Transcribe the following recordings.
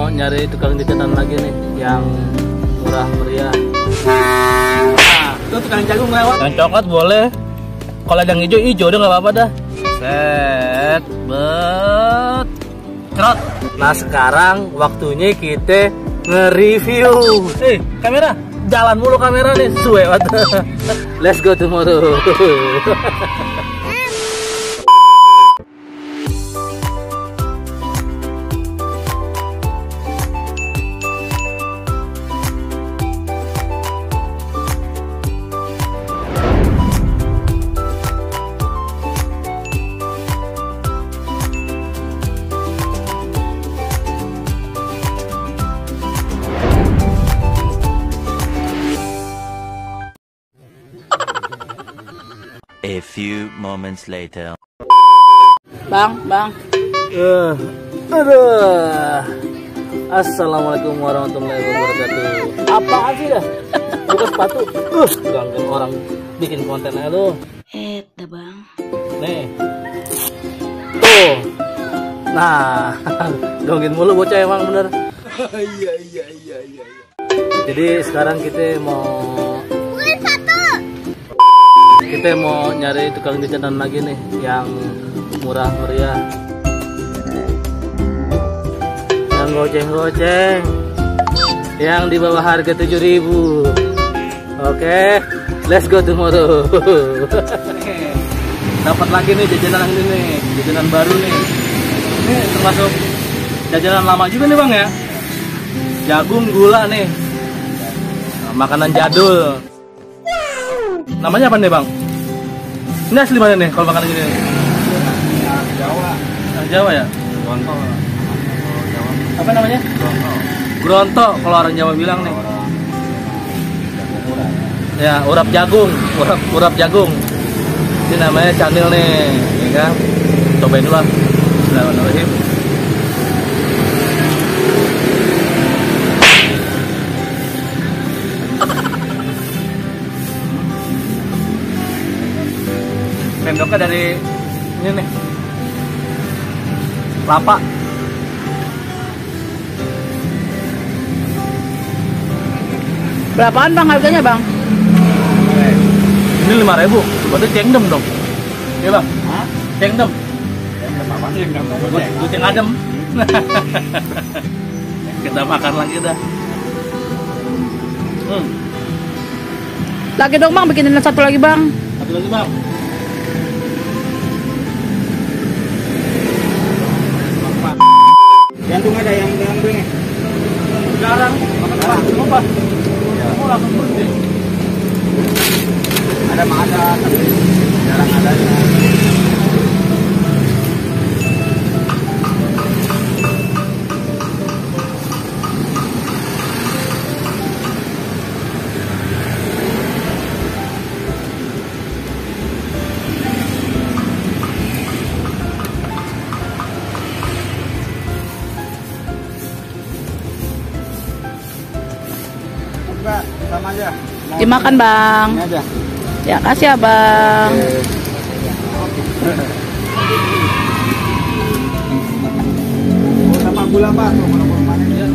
mau nyari tukang jajanan lagi nih yang murah meriah. Nah, itu tukang jagung lewat. Yang coklat boleh. Kalau yang hijau udah nggak apa-apa dah. Set, bet, cerot. Nah sekarang waktunya kita nge-review. Kamera, jalan mulu kamera nih, suwe banget. Let's go tomorrow. A few moments later. Bang. Aduh. Assalamualaikum warahmatullahi wabarakatuh. Apaan sih dah? Buka sepatu. Gangguin orang bikin konten aja lu. Dah bang. Nih. Tuh. Nah, gangguin mulu bocah emang bener. Iya. Jadi sekarang kita mau nyari tukang jajanan lagi nih yang murah meriah, yang goceng-goceng, yang di bawah harga 7.000. Oke, let's go tomorrow. Dapat lagi nih jajanan ini nih, jajanan baru nih. Ini termasuk jajanan lama juga nih bang ya. Jagung gula nih, makanan jadul. Namanya apa nih bang? Ini asli mana nih kalau makanan ini? Jawa. Jawa ya? Gronto. Jawa. Apa namanya? Gronto kalau orang Jawa bilang nih. Ya, urap jagung, urap jagung. Ini namanya canil nih, ya kan? Cobain dulu lah. Bismillahirrahmanirrahim. Sendoknya dari ini nih, kelapa. Berapaan bang harganya bang? Ini 5.000, berarti cengdem dong. Iya bang? Cengdem. Apa sih yang Gue ceng adem. Kita makan lagi dah. Lagi dong bang, bikinin satu lagi bang. Satu lagi bang. Jantung ada yang nih. Jarang. Apa? Murah seperti. Ada mah ada, tapi jarang ada. Mbak, sama aja. Dimakan bang. Ini aja. Ya kasih ya bang. Sama gula pak, kalau manis ya.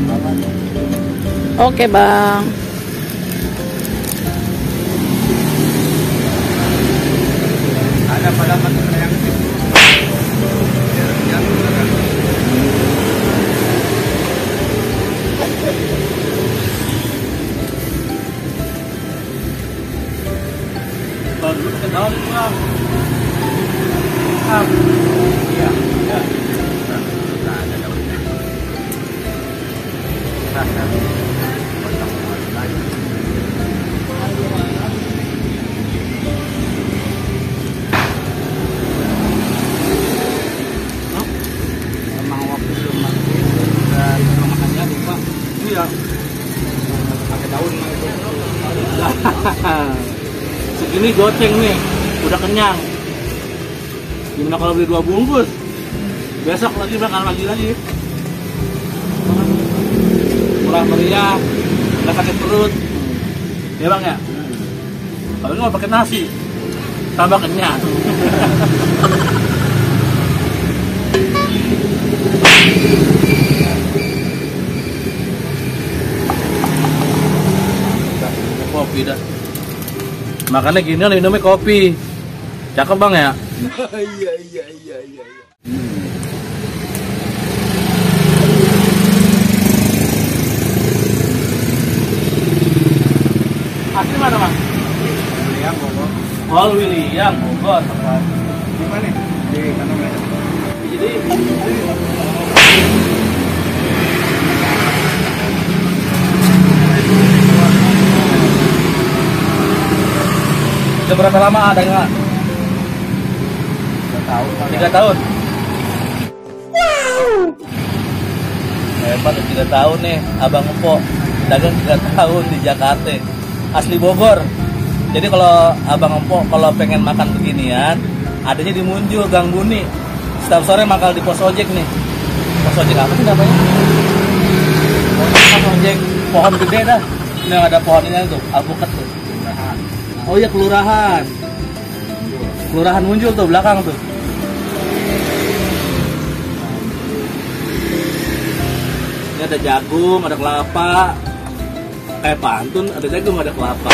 Oke bang. Ada pada makanan yang Baru pakai daun bang. iya. Nah, ada daunnya. Emang waktu belum mati dan makannya lupa. Iya. Pakai daun itu. Segini goceng nih, udah kenyang. Gimana kalau beli 2 bungkus? Besok lagi makan lagi. Murah meriah, nggak sakit perut. Ya bang ya? Kalau nggak pakai nasi, tambah kenyang. kopi dah. Makanya gini minumnya kopi. Cakep bang ya? Iya. Asli mana bang? William Bogor. Oh William Bogor. Di mana? Di Kandang Merah. Jadi udah berapa lama ada nggak? 3 tahun. 3 tahun. Hebat 3 tahun nih, Abang Empok dagang 3 tahun di Jakarta, asli Bogor. Jadi kalau Abang Empok kalau pengen makan beginian, adanya di Munjul, Gang Buni. Setiap sore mangkal di pos ojek nih. Pos ojek apa sih namanya? Pos ojek pohon gede dah. Ini yang ada pohon ini tuh, alpukat tuh. Oh iya kelurahan. Kelurahan Munjul tuh belakang tuh. Ini ada jagung, ada kelapa. Kayak pantun, ada jagung, ada kelapa.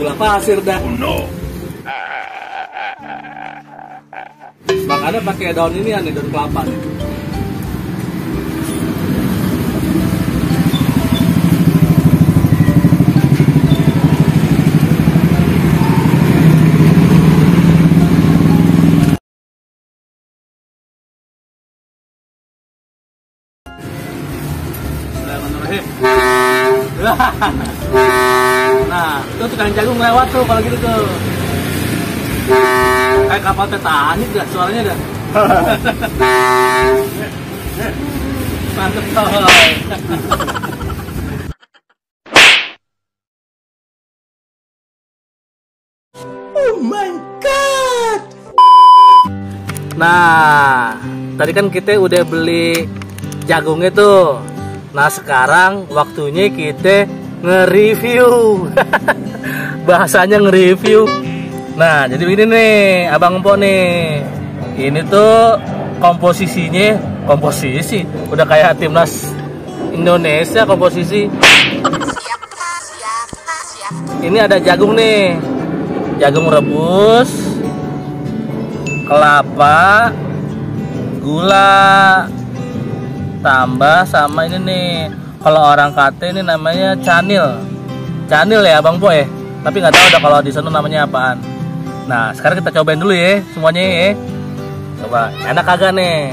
Gula pasir dah. Oh no. Makanya pakai daun ini nih, daun kelapa nih. Nah, itu tukang jagung lewat tuh kalau gitu tuh. Kayak kapal Titanic dah suaranya dah. Mantep coy. Oh my god. Nah, tadi kan kita udah beli jagungnya tuh. Nah sekarang waktunya kita nge-review. Bahasanya nge-review. Nah jadi begini nih Abang Empok nih. Ini tuh komposisi udah kayak timnas Indonesia komposisi. Ini ada jagung nih, jagung rebus, kelapa, gula, tambah sama ini nih, kalau orang kata ini namanya canil ya Bang Po ya, tapi nggak tahu udah kalau di sana namanya apaan. Nah sekarang kita cobain dulu ya semuanya ya, coba enak kagak nih.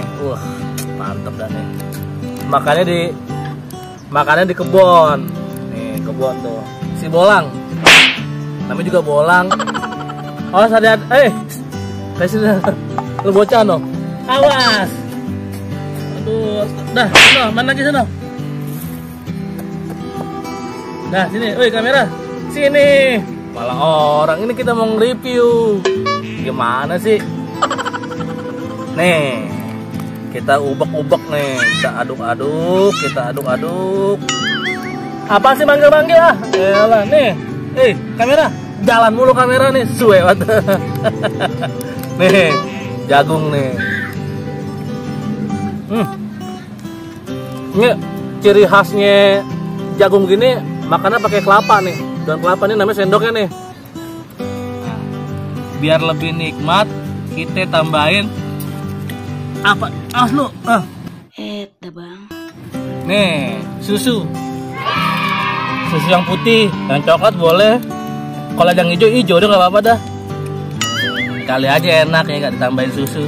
Mantep dah nih. Makannya di kebon nih, kebon tuh si bolang, namanya juga bolang. Oh sadar, kasih lu bocah no, awas. Dah, sono, mana lagi sono? Nah, sini, woi kamera. Sini. Malah orang ini kita mau nge-review. Gimana sih? Nih. Kita ubek-ubek nih. Kita aduk-aduk. Apa sih manggil-manggil ah? Elah, nih. Kamera. Jalan mulu kamera nih, suwewat. Nih, jagung nih. Ini ciri khasnya jagung gini makannya pakai kelapa nih. Dan kelapa ini namanya sendoknya nih. Nah, biar lebih nikmat kita tambahin apa? Awas lu. Dah Bang. Nih, susu yang putih, yang coklat boleh. Kalau yang hijau udah nggak apa-apa dah. Kali aja enak ya nggak ditambahin susu.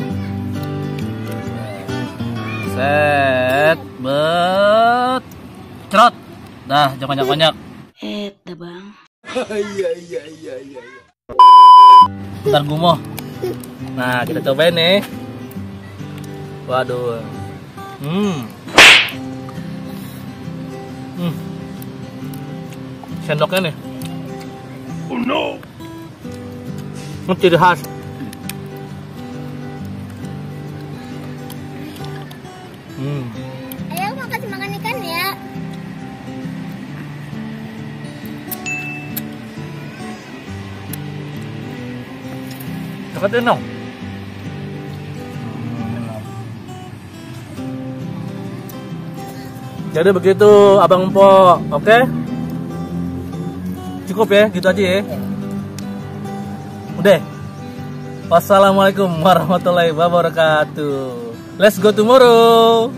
Set, bet, cerot, dah jangan banyak. Dah Bang. Iya. Ntar gumoh. Nah kita cobain nih. Waduh. Sendoknya nih. Oh no. Ciri khas. Ayo mau kasih makan ikan ya. Deketin dong. Jadi begitu Abang Empok, oke? Cukup ya, gitu aja ya. Udah. Wassalamualaikum warahmatullahi wabarakatuh. Let's go tomorrow.